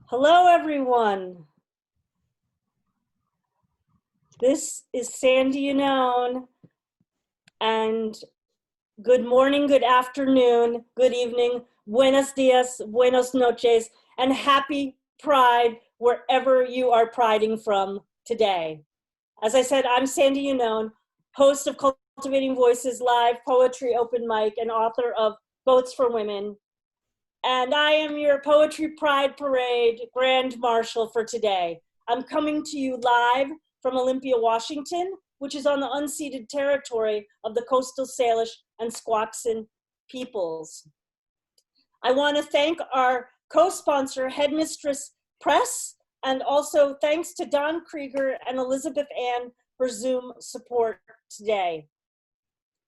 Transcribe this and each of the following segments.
Hello, everyone. This is Sandy Unone, and good morning, good afternoon, good evening, buenos dias, buenos noches, and happy Pride wherever you are priding from today. As I said, I'm Sandy Unone, host of Cultivating Voices Live Poetry Open Mic and author of Votes for Women. And I am your Poetry Pride Parade Grand Marshal for today. I'm coming to you live from Olympia, Washington, which is on the unceded territory of the Coastal Salish and Squaxin peoples. I want to thank our co-sponsor, Headmistress Press, and also thanks to Don Krieger and Elizabeth Ann for Zoom support today.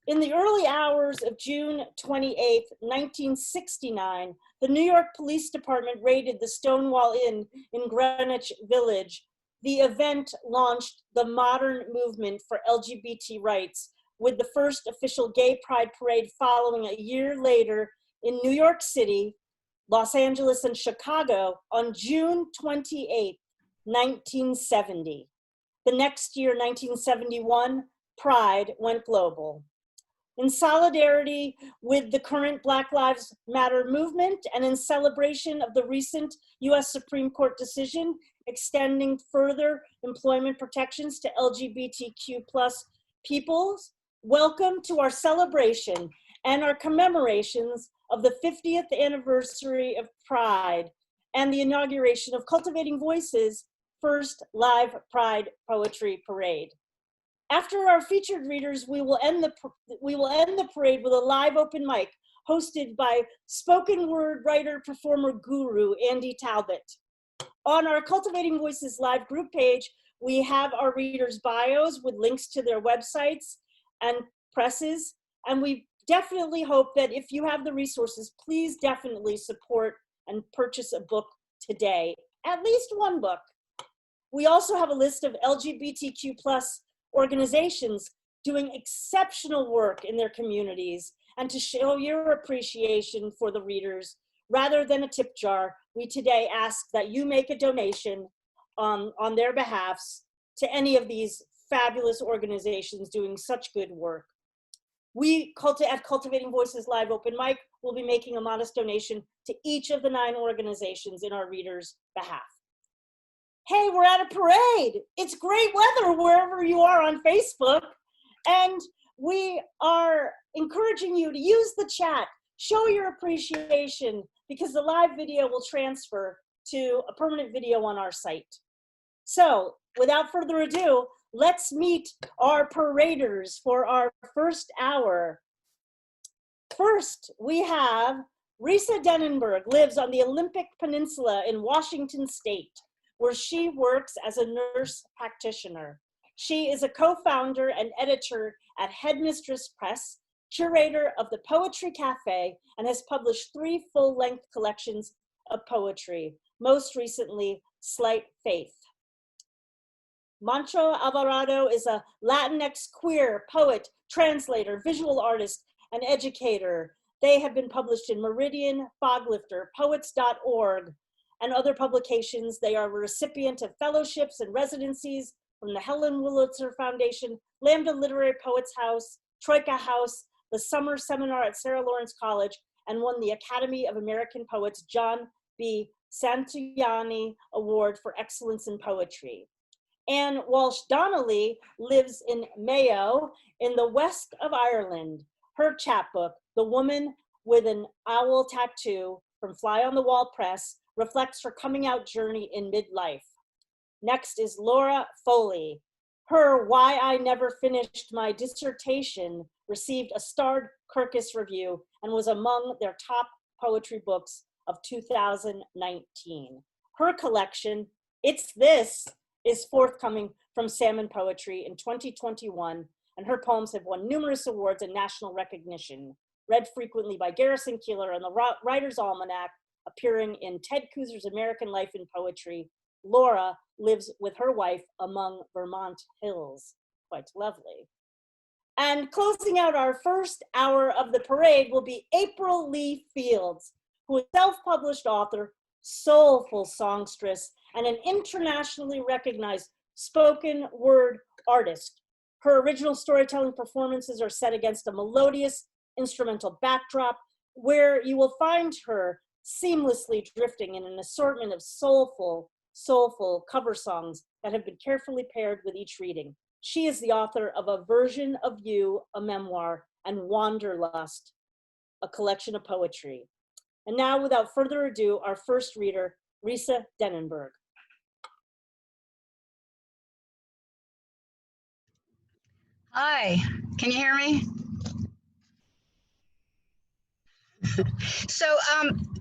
In the early hours of June 28, 1969, the New York Police Department raided the Stonewall Inn in Greenwich Village. The event launched the modern movement for LGBT rights, with the first official gay pride parade following a year later in New York City, Los Angeles, and Chicago on June 28, 1970. The next year, 1971, Pride went global. In solidarity with the current Black Lives Matter movement and in celebration of the recent US Supreme Court decision extending further employment protections to LGBTQ+ peoples, welcome to our celebration and our commemorations of the 50th anniversary of Pride and the inauguration of Cultivating Voices' first live Pride Poetry Parade. After our featured readers, we will end the parade with a live open mic hosted by spoken word writer, performer guru, Andy Talbot. On our Cultivating Voices live group page, we have our readers' bios with links to their websites and presses. And we definitely hope that if you have the resources, please definitely support and purchase a book today, at least one book. We also have a list of LGBTQ+ organizations doing exceptional work in their communities, and to show your appreciation for the readers, rather than a tip jar, we today ask that you make a donation on their behalfs to any of these fabulous organizations doing such good work. We at Cultivating Voices Live Open Mic will be making a modest donation to each of the 9 organizations in our readers' behalf. Hey, we're at a parade. It's great weather wherever you are on Facebook. And we are encouraging you to use the chat, show your appreciation, because the live video will transfer to a permanent video on our site. So without further ado, let's meet our paraders for our first hour. First, we have Risa Denenberg, lives on the Olympic Peninsula in Washington State, where she works as a nurse practitioner. She is a co-founder and editor at Headmistress Press, curator of the Poetry Cafe, and has published 3 full-length collections of poetry, most recently, Slight Faith. Mancho Alvarado is a Latinx queer poet, translator, visual artist, and educator. They have been published in Meridian, Foglifter, Poets.org, and other publications. They are a recipient of fellowships and residencies from the Helen Wurlitzer Foundation, Lambda Literary Poets House, Troika House, the Summer Seminar at Sarah Lawrence College, and won the Academy of American Poets John B. Santuyani Award for Excellence in Poetry. Anne Walsh Donnelly lives in Mayo in the west of Ireland. Her chapbook, The Woman with an Owl Tattoo, from Fly on the Wall Press, reflects her coming out journey in midlife. Next is Laura Foley. Her Why I Never Finished My Dissertation received a starred Kirkus review and was among their top poetry books of 2019. Her collection, It's This, is forthcoming from Salmon Poetry in 2021, and her poems have won numerous awards and national recognition. Read frequently by Garrison Keillor and the Writer's Almanac, appearing in Ted Kuzer's American Life in Poetry. Laura lives with her wife among Vermont hills. Quite lovely. And closing out our first hour of the parade will be April Lee Fields, who is a self-published author, soulful songstress, and an internationally recognized spoken word artist. Her original storytelling performances are set against a melodious instrumental backdrop where you will find her seamlessly drifting in an assortment of soulful cover songs that have been carefully paired with each reading. She is the author of A Version of You, a memoir, and Wanderlust, a collection of poetry. And now, without further ado, our first reader, Risa Dennenberg. Hi, can you hear me? So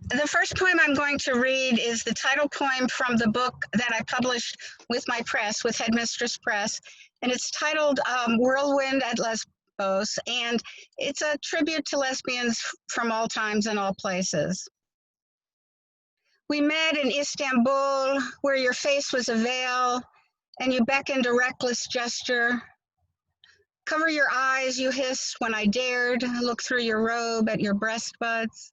the first poem I'm going to read is the title poem from the book that I published with my press, with Headmistress Press, and it's titled Whirlwind at Lesbos, and it's a tribute to lesbians from all times and all places. We met in Istanbul, where your face was a veil, and you beckoned a reckless gesture. Cover your eyes, you hissed when I dared look through your robe at your breast buds.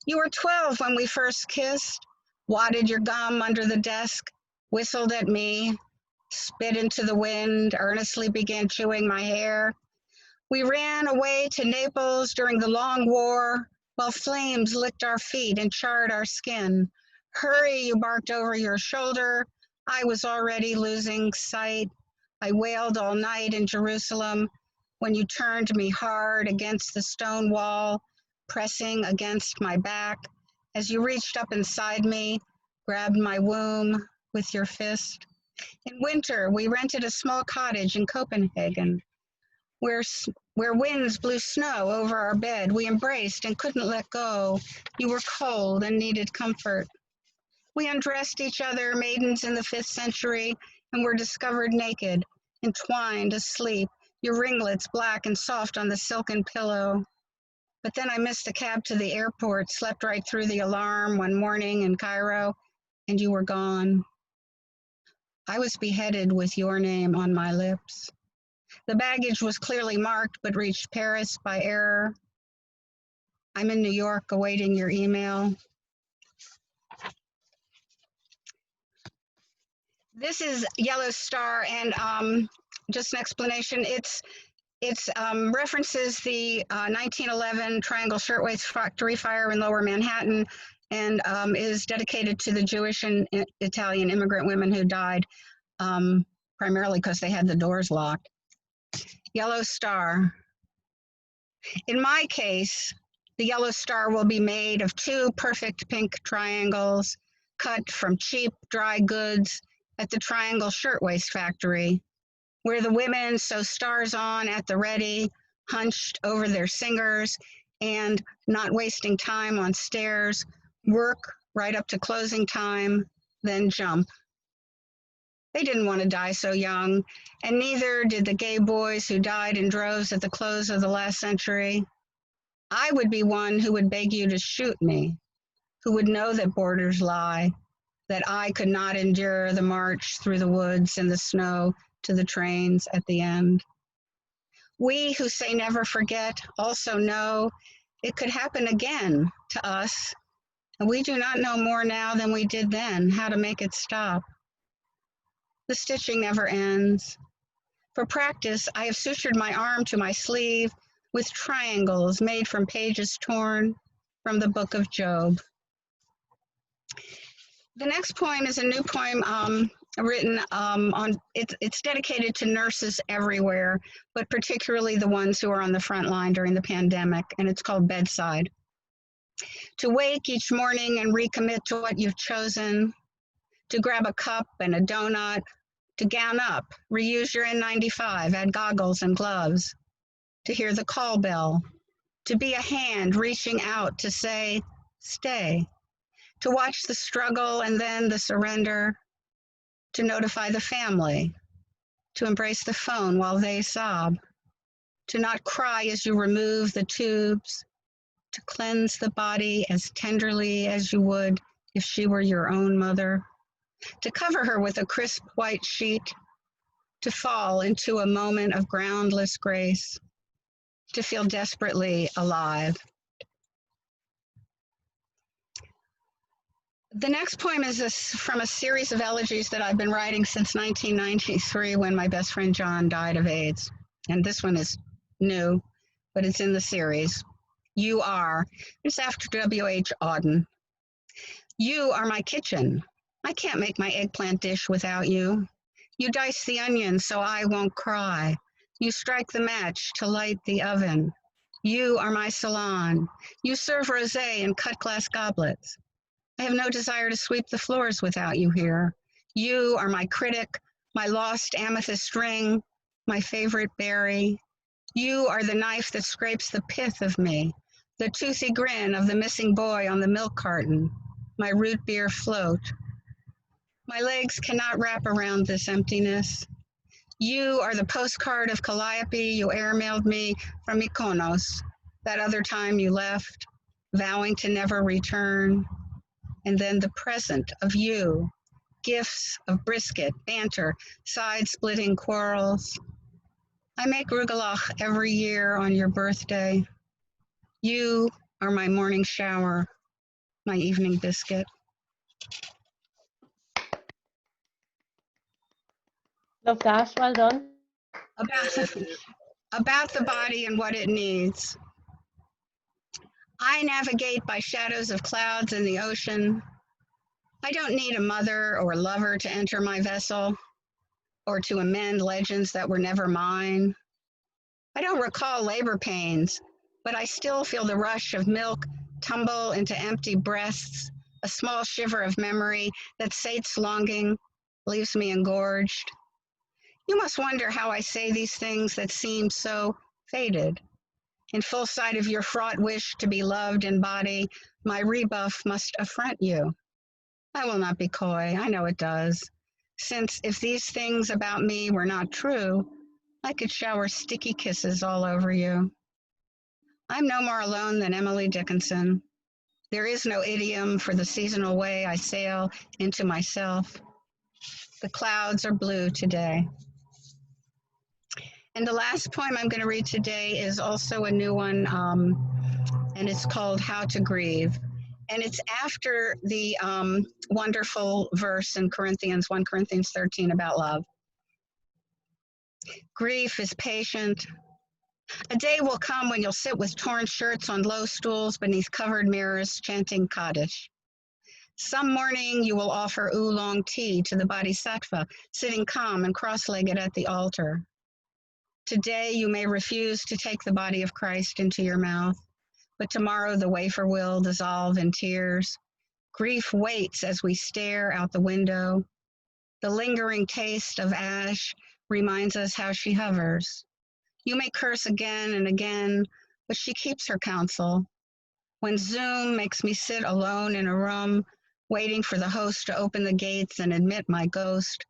You were 12 when we first kissed, wadded your gum under the desk, whistled at me, spit into the wind, earnestly began chewing my hair. We ran away to Naples during the long war, while flames licked our feet and charred our skin. Hurry, you barked over your shoulder. I was already losing sight. I wailed all night in Jerusalem when you turned me hard against the stone wall, pressing against my back as you reached up inside me, grabbed my womb with your fist. In winter, we rented a small cottage in Copenhagen where winds blew snow over our bed. We embraced and couldn't let go. You were cold and needed comfort. We undressed each other, maidens in the 5th century, and were discovered naked, entwined asleep, your ringlets black and soft on the silken pillow. But then I missed a cab to the airport, slept right through the alarm one morning in Cairo, and you were gone. I was beheaded with your name on my lips. The baggage was clearly marked, but reached Paris by error. I'm in New York awaiting your email. This is Yellow Star, and just an explanation. It references the 1911 Triangle Shirtwaist Factory fire in Lower Manhattan, and is dedicated to the Jewish and Italian immigrant women who died, primarily because they had the doors locked. Yellow Star. In my case, the yellow star will be made of 2 perfect pink triangles cut from cheap, dry goods at the Triangle Shirtwaist Factory, where the women sew stars on at the ready, hunched over their singers, and not wasting time on stairs, work right up to closing time, then jump. They didn't want to die so young, and neither did the gay boys who died in droves at the close of the last century. I would be one who would beg you to shoot me, who would know that borders lie, that I could not endure the march through the woods and the snow to the trains at the end. We who say never forget also know it could happen again to us, and we do not know more now than we did then how to make it stop. The stitching never ends. For practice, I have sutured my arm to my sleeve with triangles made from pages torn from the book of Job. The next poem is a new poem written it's dedicated to nurses everywhere, but particularly the ones who are on the front line during the pandemic, and it's called Bedside. To wake each morning and recommit to what you've chosen, to grab a cup and a donut, to gown up, reuse your N95, add goggles and gloves, to hear the call bell, to be a hand reaching out to say, stay, to watch the struggle and then the surrender, to notify the family, to embrace the phone while they sob, to not cry as you remove the tubes, to cleanse the body as tenderly as you would if she were your own mother, to cover her with a crisp white sheet, to fall into a moment of groundless grace, to feel desperately alive. The next poem is from a series of elegies that I've been writing since 1993 when my best friend John died of AIDS. And this one is new, but it's in the series. You are. It's after W.H. Auden. You are my kitchen. I can't make my eggplant dish without you. You dice the onion so I won't cry. You strike the match to light the oven. You are my salon. You serve rosé in cut glass goblets. I have no desire to sweep the floors without you here. You are my critic, my lost amethyst ring, my favorite berry. You are the knife that scrapes the pith of me, the toothy grin of the missing boy on the milk carton, my root beer float. My legs cannot wrap around this emptiness. You are the postcard of Calliope you airmailed me from Mykonos, that other time you left, vowing to never return. And then the present of you, gifts of brisket, banter, side-splitting quarrels. I make rugelach every year on your birthday. You are my morning shower, my evening biscuit. Love that. Well done. About the body and what it needs. I navigate by shadows of clouds in the ocean. I don't need a mother or lover to enter my vessel or to amend legends that were never mine. I don't recall labor pains, but I still feel the rush of milk tumble into empty breasts, a small shiver of memory that sates longing, leaves me engorged. You must wonder how I say these things that seem so faded. In full sight of your fraught wish to be loved in body, my rebuff must affront you. I will not be coy, I know it does, since if these things about me were not true, I could shower sticky kisses all over you. I'm no more alone than Emily Dickinson. There is no idiom for the seasonal way I sail into myself. The clouds are blue today. And the last poem I'm going to read today is also a new one, and it's called How to Grieve. And it's after the wonderful verse in Corinthians, 1 Corinthians 13 about love. Grief is patient. A day will come when you'll sit with torn shirts on low stools beneath covered mirrors chanting Kaddish. Some morning you will offer oolong tea to the Bodhisattva, sitting calm and cross-legged at the altar. Today you may refuse to take the body of Christ into your mouth, but tomorrow the wafer will dissolve in tears. Grief waits as we stare out the window. The lingering taste of ash reminds us how she hovers. You may curse again and again, but she keeps her counsel. When Zoom makes me sit alone in a room, waiting for the host to open the gates and admit my ghost,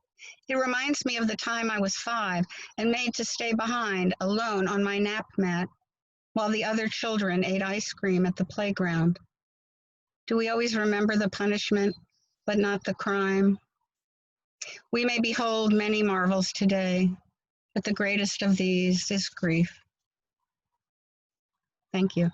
it reminds me of the time I was 5 and made to stay behind, alone on my nap mat, while the other children ate ice cream at the playground. Do we always remember the punishment, but not the crime? We may behold many marvels today, but the greatest of these is grief. Thank you.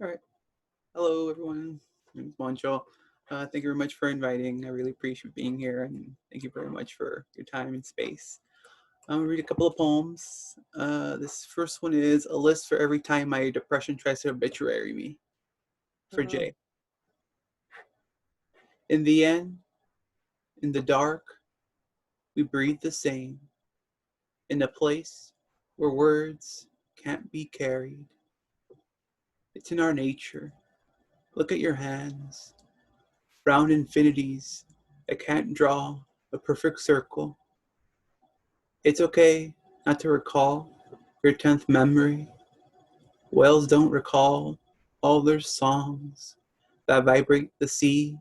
All right. Hello, everyone. My name is Moncho. Thank you very much for inviting. I really appreciate being here, and thank you very much for your time and space. I'm gonna read a couple of poems. This first one is a list for every time my depression tries to obituary me. For Jay. In the end, in the dark, we breathe the same. In a place where words can't be carried. It's in our nature. Look at your hands. Round infinities that can't draw a perfect circle. It's okay not to recall your 10th memory. Whales don't recall all their songs that vibrate the sea.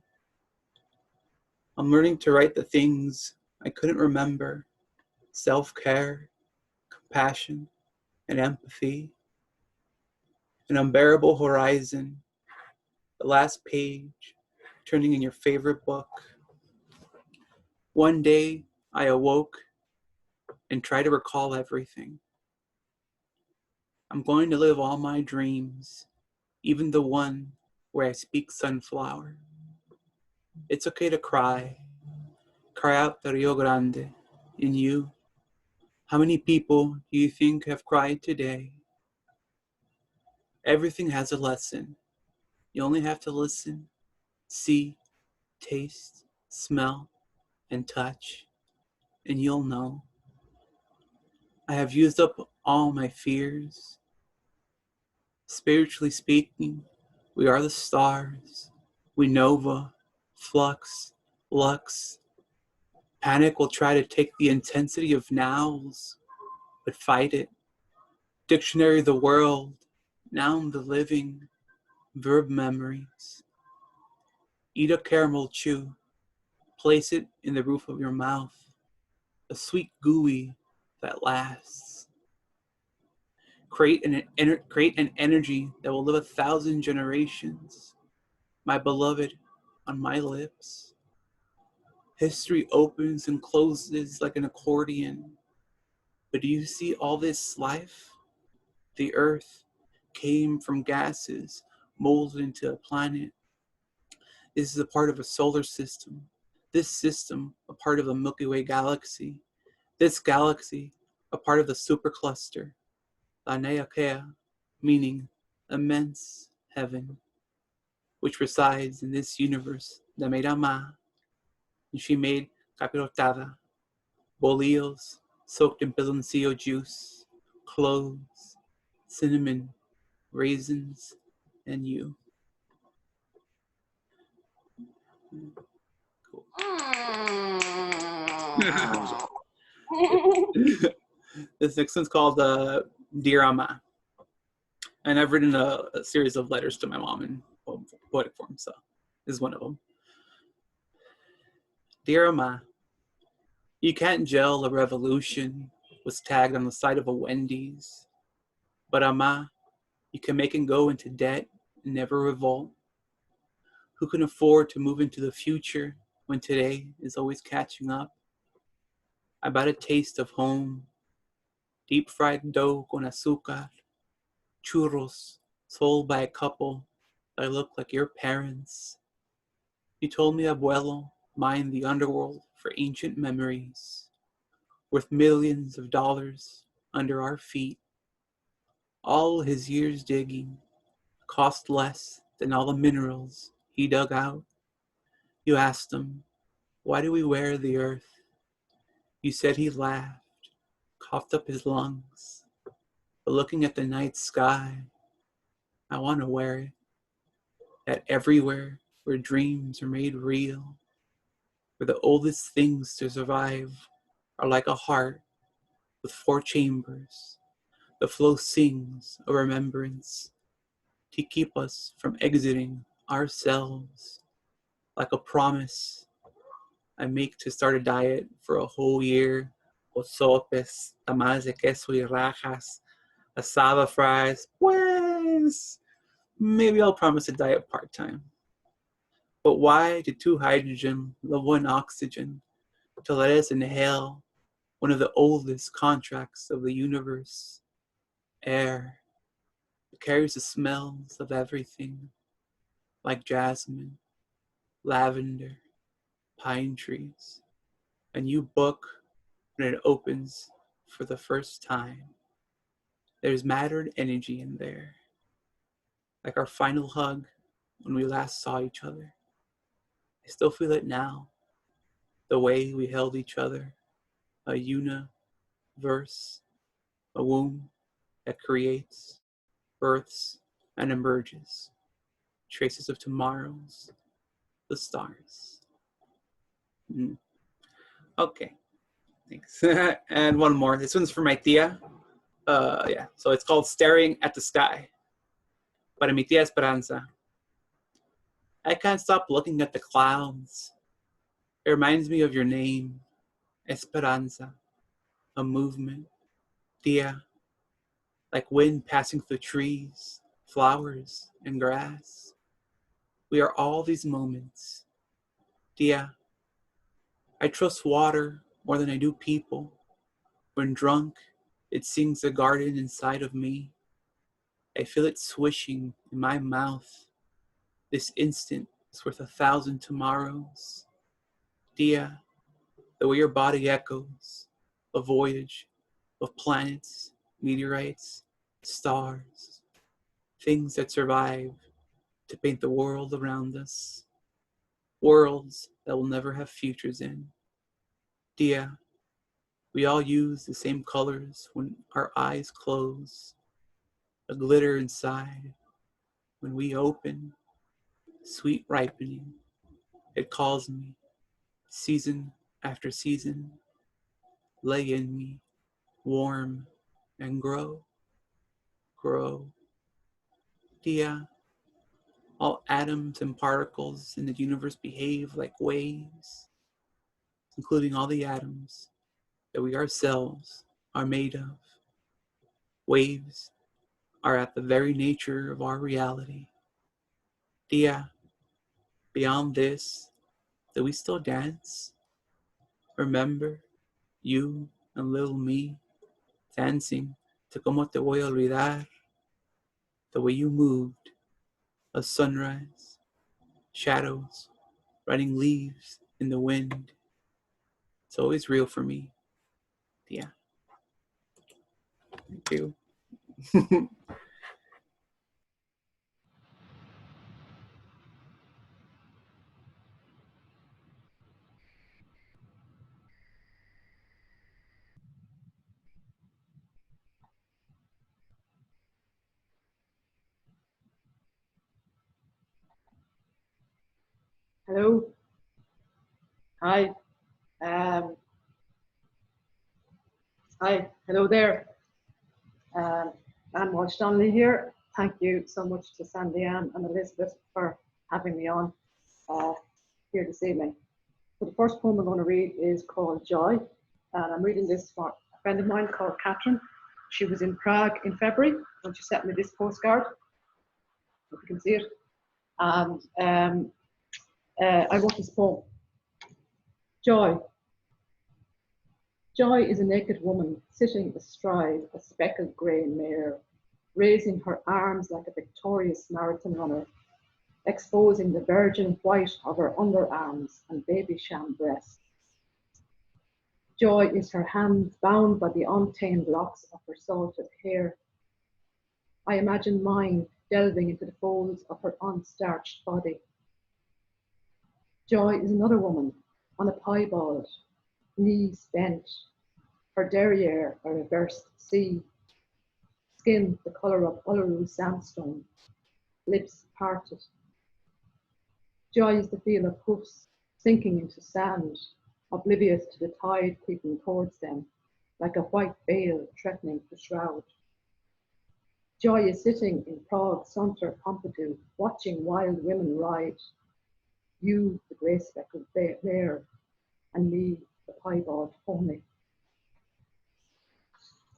I'm learning to write the things I couldn't remember. Self-care, compassion, and empathy. An unbearable horizon. The last page, turning in your favorite book. One day, I awoke and tried to recall everything. I'm going to live all my dreams, even the one where I speak sunflower. It's okay to cry. Cry out the Rio Grande in you. How many people do you think have cried today? Everything has a lesson. You only have to listen, see, taste, smell, and touch, and you'll know. I have used up all my fears. Spiritually speaking, we are the stars. We nova, flux, lux. Panic will try to take the intensity of nows, but fight it. Dictionary of the world, noun the living, verb memories. Eat a caramel chew. Place it in the roof of your mouth. A sweet gooey that lasts. Create an energy that will live 1,000 generations. My beloved, on my lips. History opens and closes like an accordion. But do you see all this life? The earth came from gases molded into a planet. This is a part of a solar system. This system, a part of the Milky Way galaxy. This galaxy, a part of the supercluster, La Neakea, meaning immense heaven, which resides in this universe that made Ama, and she made capirotada, bolillos soaked in piloncillo juice, cloves, cinnamon, raisins, and you. Cool. This next one's called Dear Ama. And I've written a series of letters to my mom in poetic form, so this is one of them. Dear Ama, you can't gel a revolution was tagged on the side of a Wendy's. But Ama, you can make and go into debt and never revolt. Who can afford to move into the future when today is always catching up? I bought a taste of home. Deep fried dough con azúcar. Churros sold by a couple that look like your parents. You told me abuelo mined the underworld for ancient memories, worth millions of dollars under our feet. All his years digging cost less than all the minerals he dug out. You asked him, why do we wear the earth? You said he laughed, coughed up his lungs. But looking at the night sky, I want to wear it. That everywhere where dreams are made real, where the oldest things to survive are like a heart with 4 chambers. The flow sings a remembrance to keep us from exiting ourselves, like a promise I make to start a diet for a whole year. With sopes, tamales de queso y rajas, asada fries. Pues, maybe I'll promise a diet part-time. But why did 2 hydrogen love 1 oxygen to let us inhale one of the oldest contracts of the universe? Air. It carries the smells of everything, like jasmine, lavender, pine trees. A new book when it opens for the first time. There's matter and energy in there, like our final hug when we last saw each other. I still feel it now, the way we held each other, a universe, a womb that creates, births, and emerges, traces of tomorrows, the stars. Okay, thanks. And one more. This one's for my tia. Yeah, so it's called Staring at the Sky. Para mi tía Esperanza. I can't stop looking at the clouds. It reminds me of your name, Esperanza, a movement, Dia, like wind passing through trees, flowers, and grass. We are all these moments. Dia, I trust water more than I do people. When drunk, it sings the garden inside of me. I feel it swishing in my mouth. This instant is worth 1,000 tomorrows. Dia, the way your body echoes, a voyage of planets, meteorites, stars, things that survive to paint the world around us, worlds that will never have futures in. Dia, we all use the same colors when our eyes close, a glitter inside when we open, sweet ripening. It calls me, season after season, lay in me, warm and grow, grow. Dia, all atoms and particles in the universe behave like waves, including all the atoms that we ourselves are made of. Waves are at the very nature of our reality. Dia, beyond this, do we still dance? Remember you and little me dancing to Como Te Voy a Olvidar, the way you moved, a sunrise, shadows, running leaves in the wind. It's always real for me. Yeah. Thank you. Hello. Hi. Um, Hi. Hello there. I'm Walsh Donnelly here. Thank you so much to Sandy Ann and Elizabeth for having me on here this evening. So the first poem I'm going to read is called Joy, and I'm reading this for a friend of mine called Catherine. She was in Prague in February when she sent me this postcard. If you can see it. And I wrote this poem. Joy. Joy is a naked woman sitting astride a speckled grey mare, raising her arms like a victorious marathon runner, exposing the virgin white of her underarms and baby sham breasts. Joy is her hands bound by the untamed locks of her salted hair. I imagine mine delving into the folds of her unstarched body. Joy is another woman on a piebald, knees bent, her derriere a reversed C, skin the colour of Uluru sandstone, lips parted. Joy is the feel of hoofs sinking into sand, oblivious to the tide creeping towards them, like a white veil threatening to shroud. Joy is sitting in Prague Centre Pompidou, watching wild women ride. You, the grey speckled mare, and me, the piebald pony.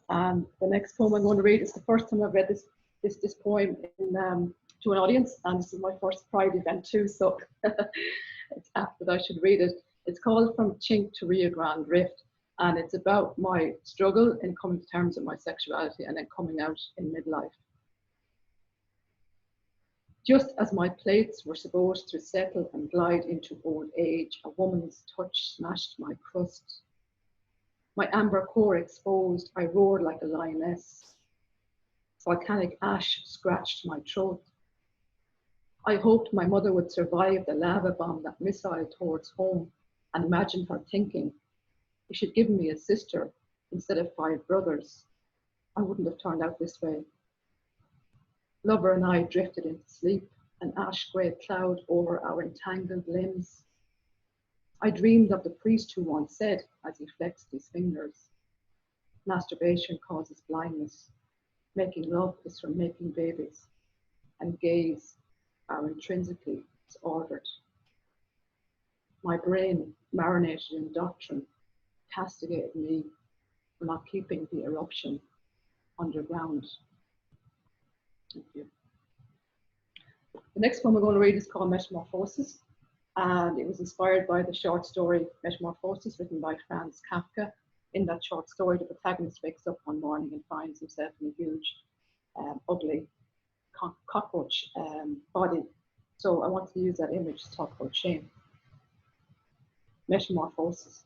And the next poem I'm going to read is the first time I've read this poem to an audience, and this is my first Pride event too, so it's apt that I should read it. It's called From Chink to Rio Grande Rift, and it's about my struggle in coming to terms with my sexuality and then coming out in midlife. Just as my plates were supposed to settle and glide into old age, a woman's touch smashed my crust. My amber core exposed, I roared like a lioness. Volcanic ash scratched my throat. I hoped my mother would survive the lava bomb that missiled towards home, and imagined her thinking, you should give me a sister instead of 5 brothers. I wouldn't have turned out this way. Lover and I drifted into sleep, an ash-grey cloud over our entangled limbs. I dreamed of the priest who once said, as he flexed his fingers, masturbation causes blindness, making love is for making babies, and gays are intrinsically disordered. My brain, marinated in doctrine, castigated me for not keeping the eruption underground. Thank you. The next poem I'm going to read is called Metamorphosis, and it was inspired by the short story Metamorphosis, written by Franz Kafka. In that short story, the protagonist wakes up one morning and finds himself in a huge, ugly cockroach body. So I want to use that image to talk about shame. Metamorphosis.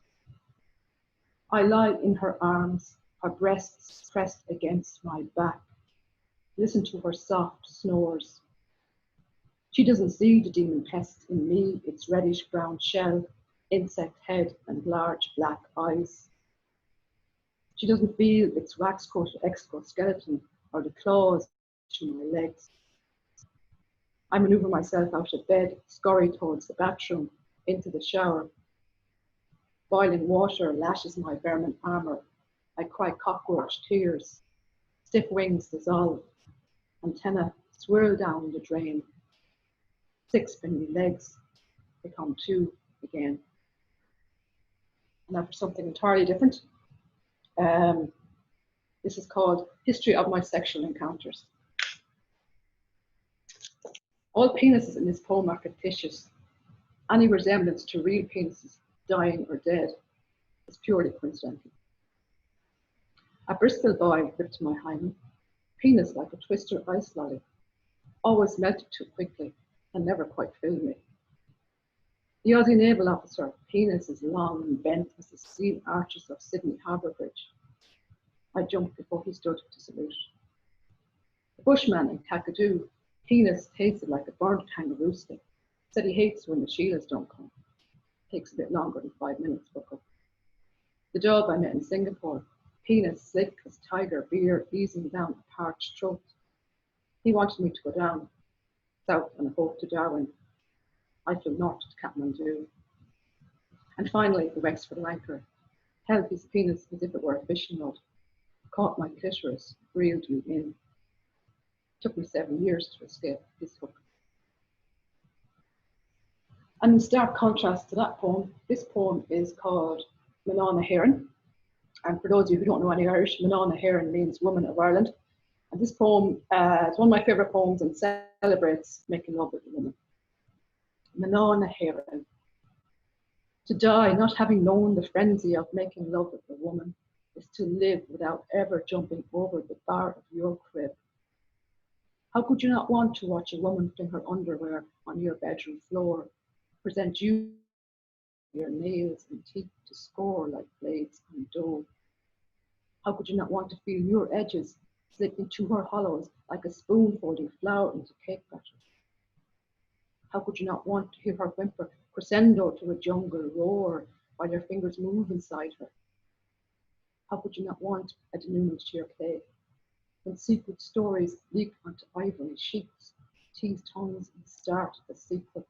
I lie in her arms, her breasts pressed against my back. Listen to her soft snores. She doesn't see the demon pest in me, its reddish brown shell, insect head, and large black eyes. She doesn't feel its wax-coated exoskeleton or the claws to my legs. I maneuver myself out of bed, scurry towards the bathroom, into the shower. Boiling water lashes my vermin armor. I cry cockroach tears. Stiff wings dissolve. Antenna swirl down the drain. 6 spindly legs become 2 again. Now for something entirely different. This is called History of My Sexual Encounters. All penises in this poem are fictitious. Any resemblance to real penises, dying or dead, is purely coincidental. A Bristol boy ripped my hymen, penis like a twister ice lolly, always melted too quickly and never quite filled me. The Aussie naval officer, penis is long and bent as the steel arches of Sydney Harbour Bridge. I jumped before he stood to salute. The bushman in Kakadu, penis tasted like a burnt kangaroo stick, said he hates when the Sheilas don't come. Takes a bit longer than 5 minutes, buckle. The dog I met in Singapore, penis slick as tiger beer easing down a parched throat. He wanted me to go down, south on a boat to Darwin. I flew north to Kathmandu. And finally, the Wexford anchor held his penis as if it were a fishing rod, caught my clitoris, reeled me in. Took me 7 years to escape his hook. And in stark contrast to that poem, this poem is called Manana Heron. And for those of you who don't know any Irish, Manana Heron means woman of Ireland. And this poem is one of my favourite poems and celebrates making love with a woman. Manana Heron. To die not having known the frenzy of making love with a woman is to live without ever jumping over the bar of your crib. How could you not want to watch a woman fling her underwear on your bedroom floor, present you your nails and teeth to score like blades on dough? How could you not want to feel your edges slip into her hollows like a spoon folding flour into cake batter? How could you not want to hear her whimper crescendo to a jungle roar while your fingers move inside her? How could you not want a denouement to your play, when secret stories leak onto ivory sheets, tease tongues and start the sequel?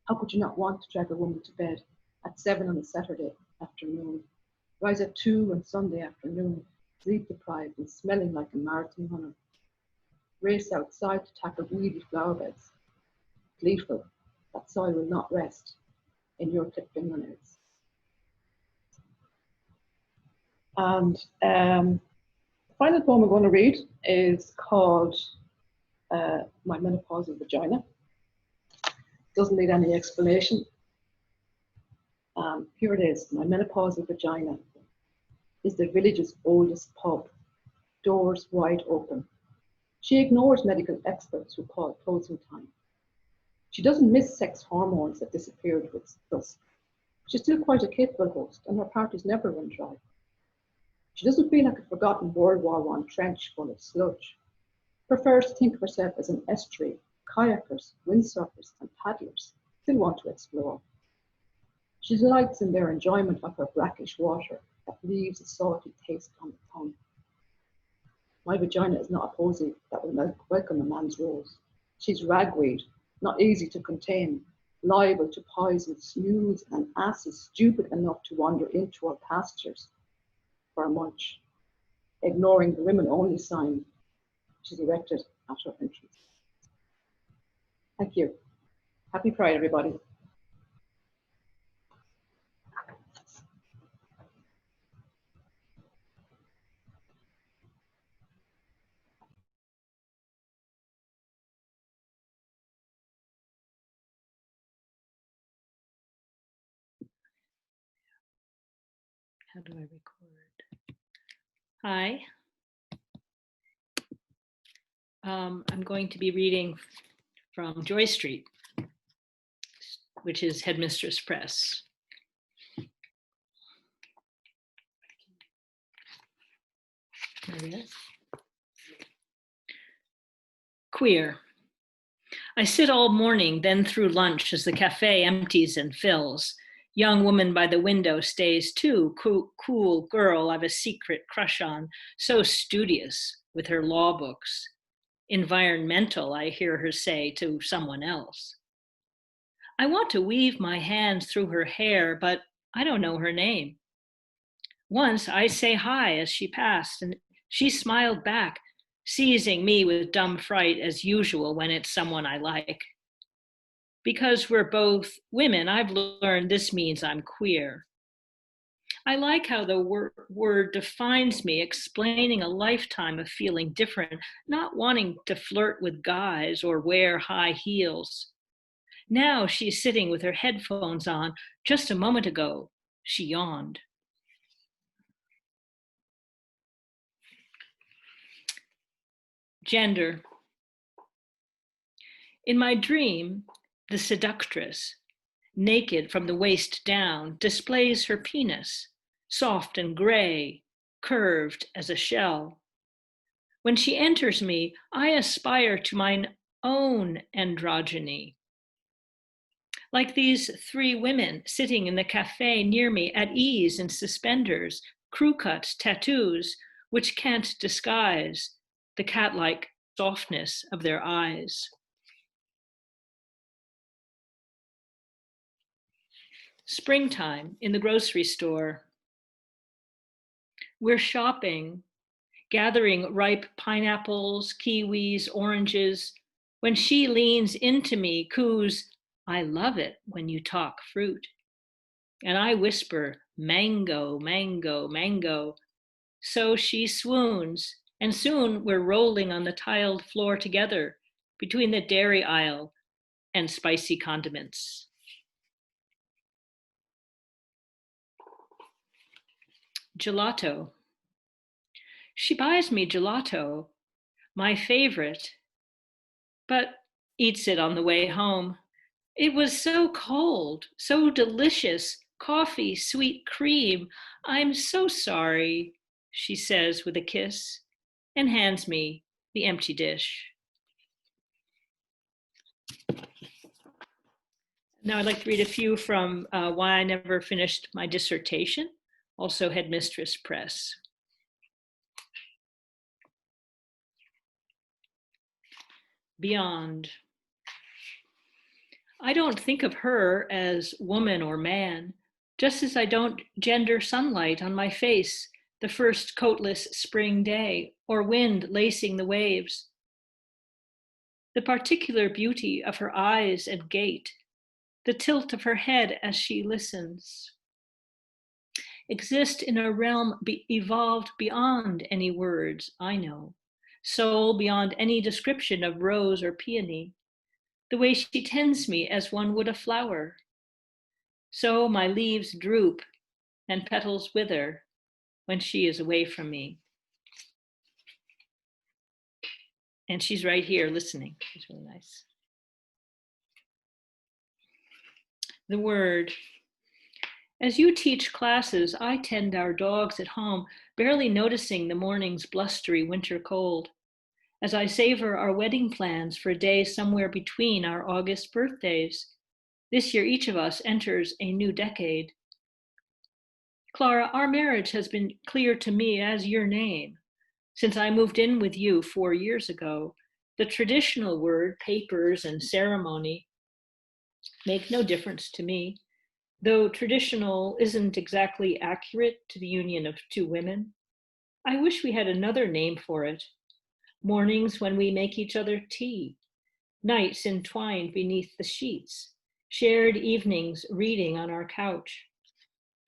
How could you not want to drag a woman to bed at 7 on a Saturday afternoon, rise at 2 on Sunday afternoon, sleep deprived and smelling like a marathon runner, race outside to tackle weedy flower beds, gleeful that soil will not rest in your clipped fingernails? And the final poem I'm going to read is called My Menopausal Vagina. Doesn't need any explanation. Here it is. My menopausal vagina is the village's oldest pub, doors wide open. She ignores medical experts who call it closing time. She doesn't miss sex hormones that disappeared with dusk. She's still quite a capable host, and her parties never run dry. She doesn't feel like a forgotten World War I trench full of sludge. Prefers to think of herself as an estuary. Kayakers, windsurfers, and paddlers still want to explore. She delights in their enjoyment of her brackish water that leaves a salty taste on the tongue. My vagina is not a posy that will welcome a man's rose. She's ragweed, not easy to contain, liable to poison snooze and asses stupid enough to wander into her pastures for a munch, ignoring the women-only sign she's erected at her entrance. Thank you. Happy Pride, everybody. How do I record? Hi. I'm going to be reading from Joy Street, which is Headmistress Press. There it is. Queer. I sit all morning, then through lunch as the cafe empties and fills. Young woman by the window stays too. Cool girl I've a secret crush on, so studious with her law books. Environmental, I hear her say to someone else. I want to weave my hands through her hair, but I don't know her name. Once I say hi as she passed, and she smiled back, seizing me with dumb fright as usual when it's someone I like. Because we're both women, I've learned this means I'm queer. I like how the word defines me, explaining a lifetime of feeling different, not wanting to flirt with guys or wear high heels. Now she's sitting with her headphones on. Just a moment ago, she yawned. Gender. In my dream, the seductress, naked from the waist down, displays her penis, soft and gray, curved as a shell. When she enters me, I aspire to mine own androgyny. Like these three women sitting in the cafe near me at ease in suspenders, crew cut tattoos, which can't disguise the cat-like softness of their eyes. Springtime in the grocery store. We're shopping, gathering ripe pineapples, kiwis, oranges, when she leans into me, coos, I love it when you talk fruit. And I whisper, mango, mango, mango. So she swoons, and soon we're rolling on the tiled floor together between the dairy aisle and spicy condiments. Gelato. She buys me gelato, my favorite, but eats it on the way home. It was so cold, so delicious, coffee, sweet cream. I'm so sorry, she says with a kiss and hands me the empty dish. Now I'd like to read a few from Why I Never Finished My Dissertation, also Headmistress Press. Beyond. I don't think of her as woman or man, just as I don't gender sunlight on my face the first coatless spring day, or wind lacing the waves. The particular beauty of her eyes and gait, the tilt of her head as she listens, exist in a realm evolved beyond any words I know, soul beyond any description of rose or peony, the way she tends me as one would a flower. So my leaves droop and petals wither when she is away from me. And she's right here listening. It's really nice. The word. As you teach classes, I tend our dogs at home, barely noticing the morning's blustery winter cold. As I savor our wedding plans for a day somewhere between our August birthdays. This year, each of us enters a new decade. Clara, our marriage has been clear to me as your name. Since I moved in with you 4 years ago, the traditional word, papers and ceremony, make no difference to me, though traditional isn't exactly accurate to the union of two women. I wish we had another name for it. Mornings when we make each other tea, nights entwined beneath the sheets, shared evenings reading on our couch.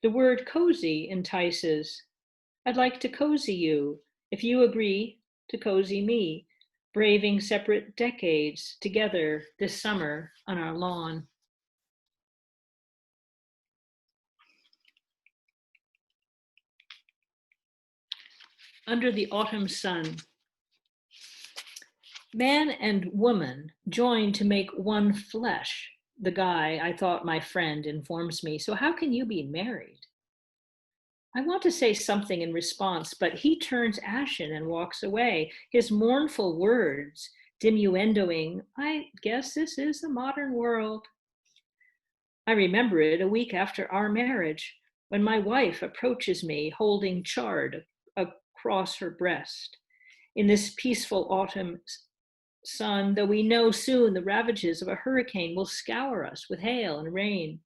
The word cozy entices. I'd like to cozy you, if you agree to cozy me, braving separate decades together this summer on our lawn. Under the autumn sun. Man and woman join to make one flesh. The guy I thought my friend informs me. So how can you be married? I want to say something in response, but he turns ashen and walks away. His mournful words diminuendoing, I guess this is the modern world. I remember it a week after our marriage, when my wife approaches me holding chard across her breast. In this peaceful autumn sun, though we know soon the ravages of a hurricane will scour us with hail and rain.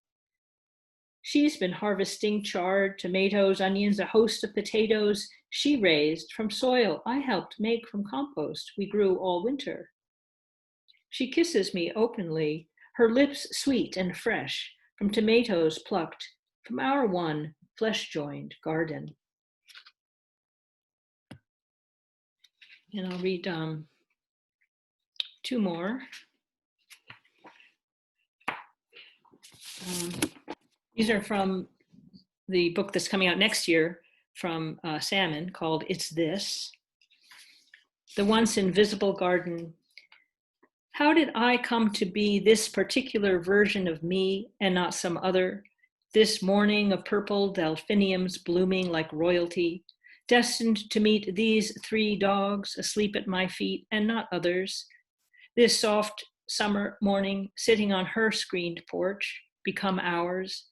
She's been harvesting chard, tomatoes, onions, a host of potatoes she raised from soil I helped make from compost we grew all winter. She kisses me openly, her lips sweet and fresh, from tomatoes plucked from our one flesh-joined garden. And I'll read two more. These are from the book that's coming out next year from Salmon called It's This. The once invisible garden. How did I come to be this particular version of me and not some other? This morning of purple delphiniums blooming like royalty, destined to meet these three dogs asleep at my feet and not others. This soft summer morning sitting on her screened porch, become ours.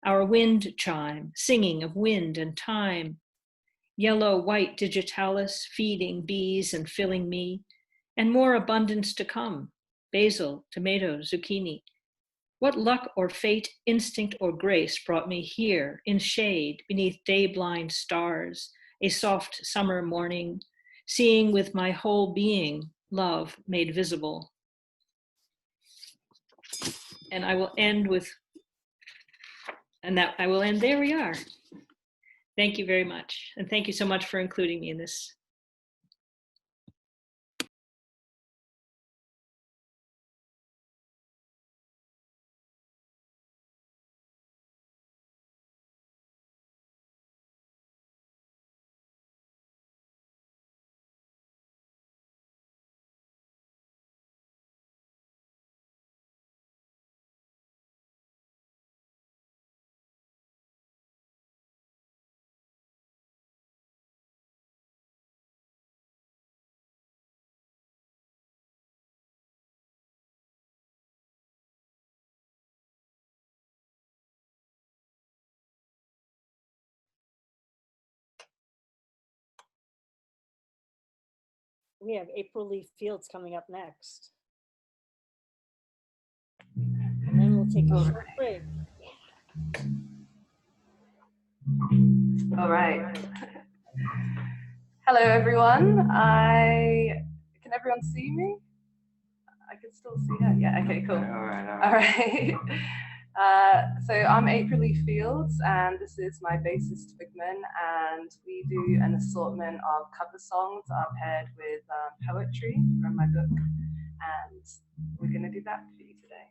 Our wind chime, singing of wind and time. Yellow, white digitalis feeding bees and filling me, and more abundance to come. Basil, tomato, zucchini. What luck or fate, instinct or grace brought me here in shade beneath day-blind stars, a soft summer morning, seeing with my whole being love made visible. And I will end with, there we are. Thank you very much. And thank you so much for including me in this. We have April Lee Fields coming up next. And then we'll take a short break. All right. Hello, everyone. Can everyone see me? I can still see her. Yeah, okay, cool. All right. So I'm April Lee Fields, and this is my bassist Wigman, and we do an assortment of cover songs I've paired with poetry from my book, and we're going to do that for you today.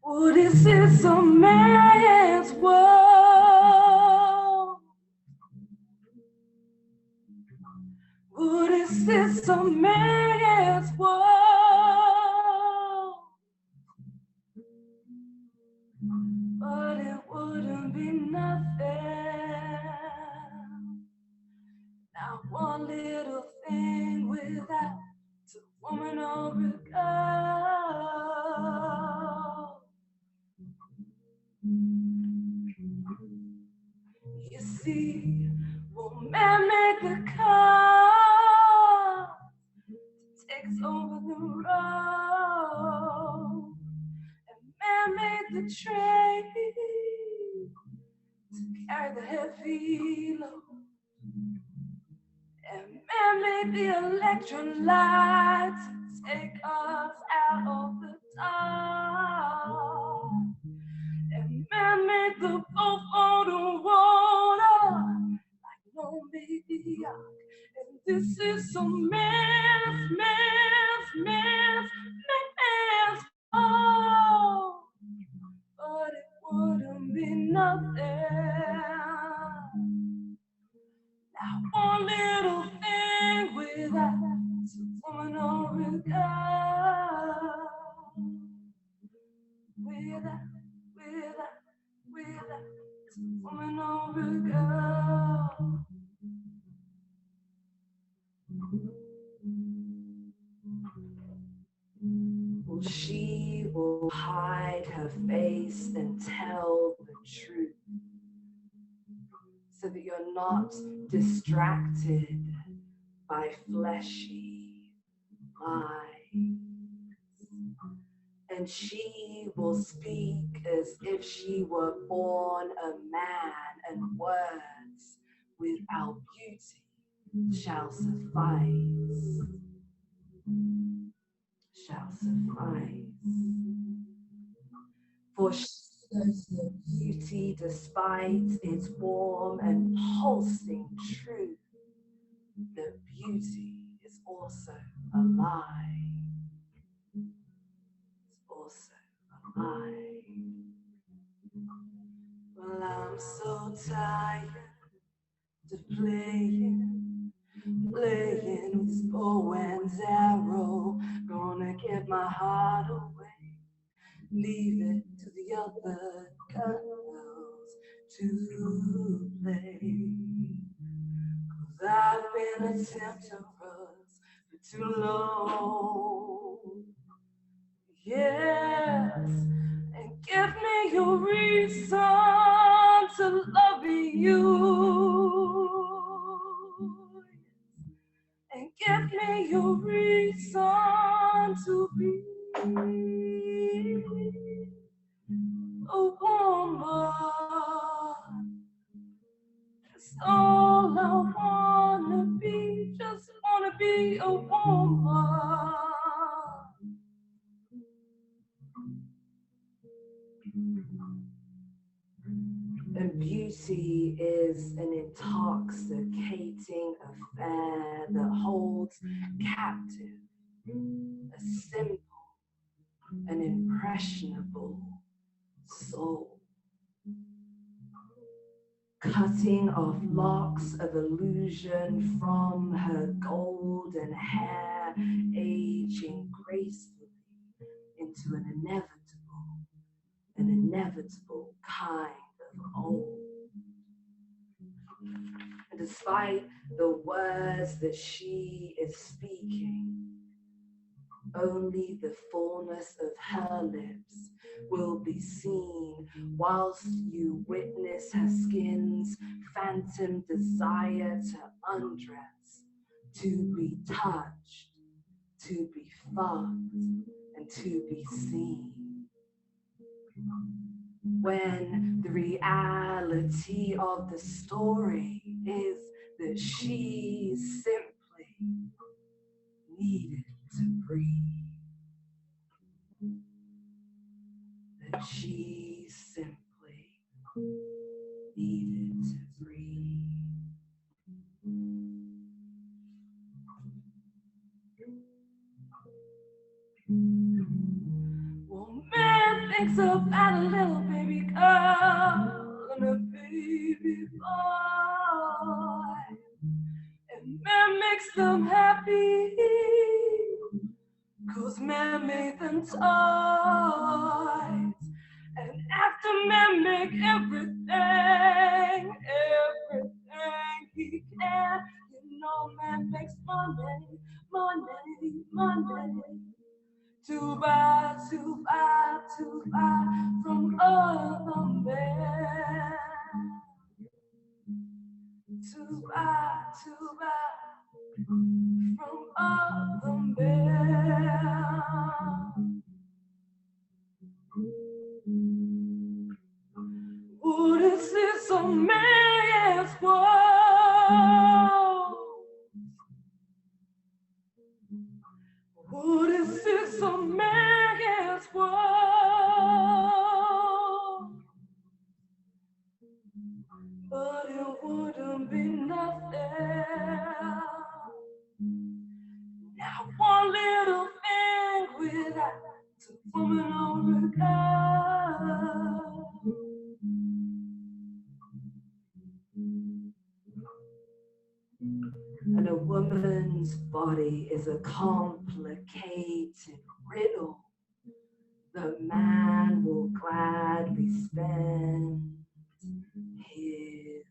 What is this a man's world? What is this a man's world? But it wouldn't be nothing. Not one little thing without a woman or a girl. You see, woman make the car, takes over the road, and man made the train to carry the heavy load, and man made the electric light to take us out of the dark, and man made the this is so man's fault. But it wouldn't be nothing. Now one little thing without a woman or a girl. Without a woman or a girl. Well, she will hide her face and tell the truth, so that you're not distracted by fleshy lies. And she will speak as if she were born a man, and words without beauty shall suffice. Shall suffice. For she says that beauty, despite its warm and pulsing truth, that beauty is also a lie. It's also a lie. Well, I'm so tired of playing with this bow and arrow. Gonna give my heart away, leave it to the other girls to play. 'Cause I've been a temptress for too long. Yes, and give me your reason to love you. And give me your reason to be a woman. That's all I wanna be, just wanna be a woman. And beauty is an intoxicating affair that holds captive a simple and impressionable soul. Cutting off locks of illusion from her golden hair, aging gracefully into an inevitable kind of old. And despite the words that she is speaking, only the fullness of her lips will be seen, whilst you witness her skin's phantom desire to undress, to be touched, to be fucked, and to be seen. When the reality of the story is that she simply needed to breathe. That she simply needed to breathe. Well, man thinks about a little baby girl and a baby boy, and man makes them happy, 'cause man made them toys. And after man make everything he can, you know man makes money. To buy from other men. To buy from other men. Oh, this is a man's world. Oh, this is a man's world. But it wouldn't be nothing little thing without a woman or a girl. And a woman's body is a complicated riddle the man will gladly spend his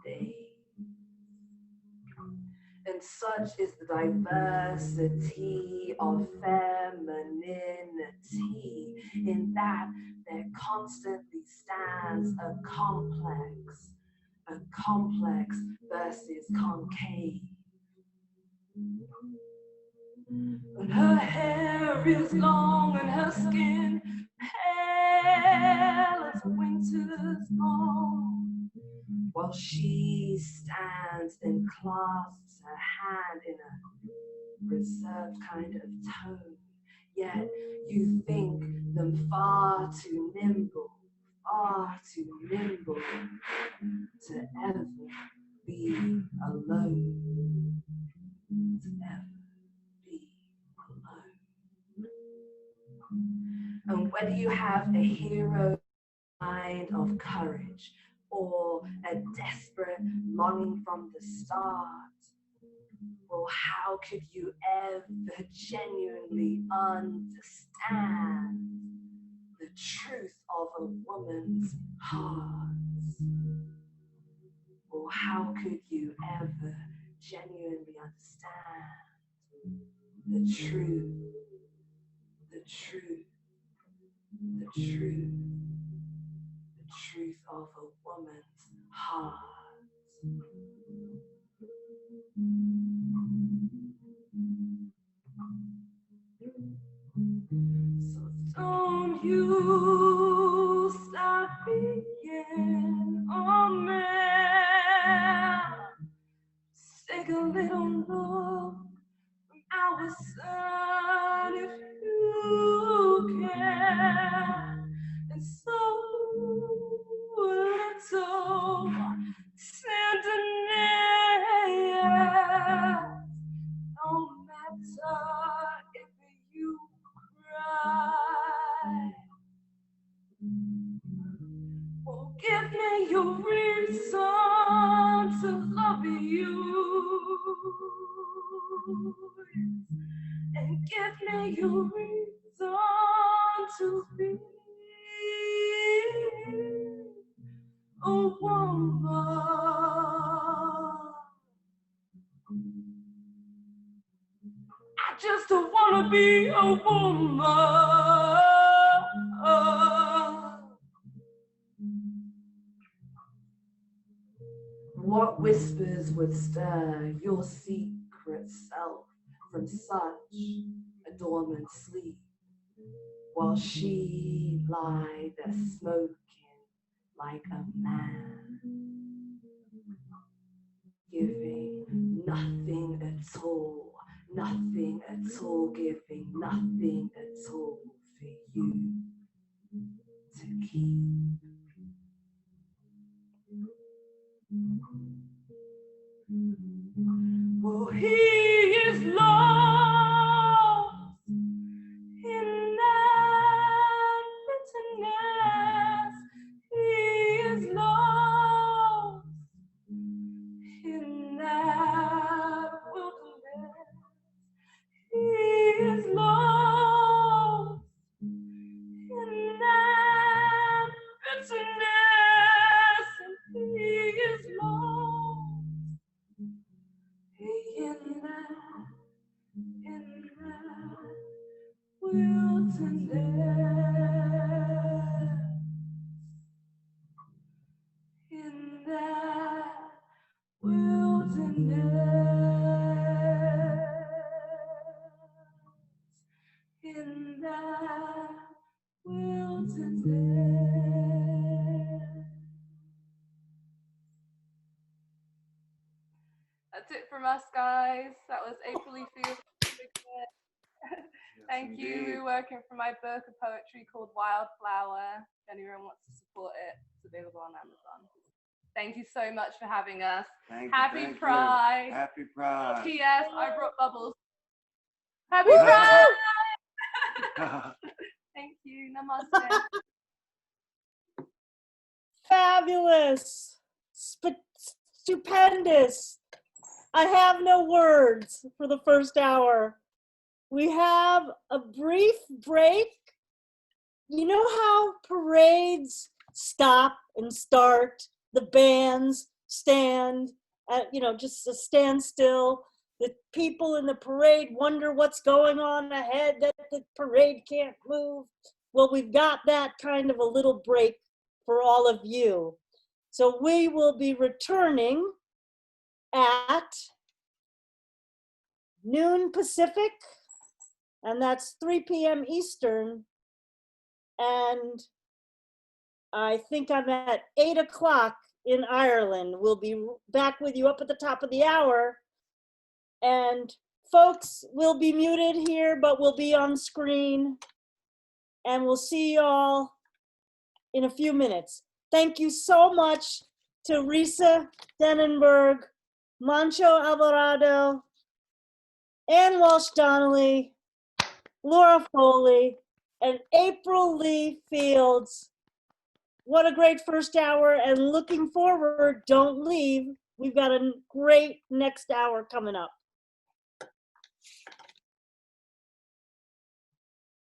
days. And such is the diversity of femininity in that there constantly stands a complex versus concave. And her hair is long and her skin pale as winter's dawn, while she stands and clasps her hand in a reserved kind of tone. Yet you think them far too nimble to ever be alone. To ever be alone. And whether you have a hero kind of courage or a desperate longing from the start, well, how could you ever genuinely understand the truth of a woman's heart? Or how could you ever genuinely understand the truth of a woman's heart? So don't you stop being a man. Take a little look from our sun if you can. And so little tenderness, no matter if you cry. Oh, give me your reason to love you, and give me your reason to be a woman. I just don't wanna be a woman. What whispers would stir your secret self from such a dormant sleep, while she lie there smoking like a man, giving nothing at all, giving nothing at all for you to keep. Well, he is lost in that bitterness. He is lost in that wilderness. He is lost in that bitterness. And he is lost in that wilderness. In that wilderness. In that wilderness. That's it from us, guys. That was April Field. Thank you. We're working for my book of poetry called Wildflower. If anyone wants to support it, it's available on Amazon. Thank you so much for having us. Happy Pride. Happy Pride. P.S. I brought bubbles. Happy Pride! Thank you. Namaste. Fabulous. Stupendous. I have no words for the first hour. We have a brief break. You know how parades stop and start, the bands stand at, just a standstill. The people in the parade wonder what's going on ahead, that the parade can't move. Well, we've got that kind of a little break for all of you. So we will be returning at noon Pacific, and that's 3 p.m. Eastern. And I think I'm at 8 o'clock in Ireland. We'll be back with you up at the top of the hour. And folks, we'll be muted here, but we'll be on screen. And we'll see you all in a few minutes. Thank you so much to Risa Denenberg, Mancho Alvarado, Ann Walsh-Donnelly, Laura Foley, and April Lee Fields. What a great first hour, and looking forward, don't leave. We've got a great next hour coming up.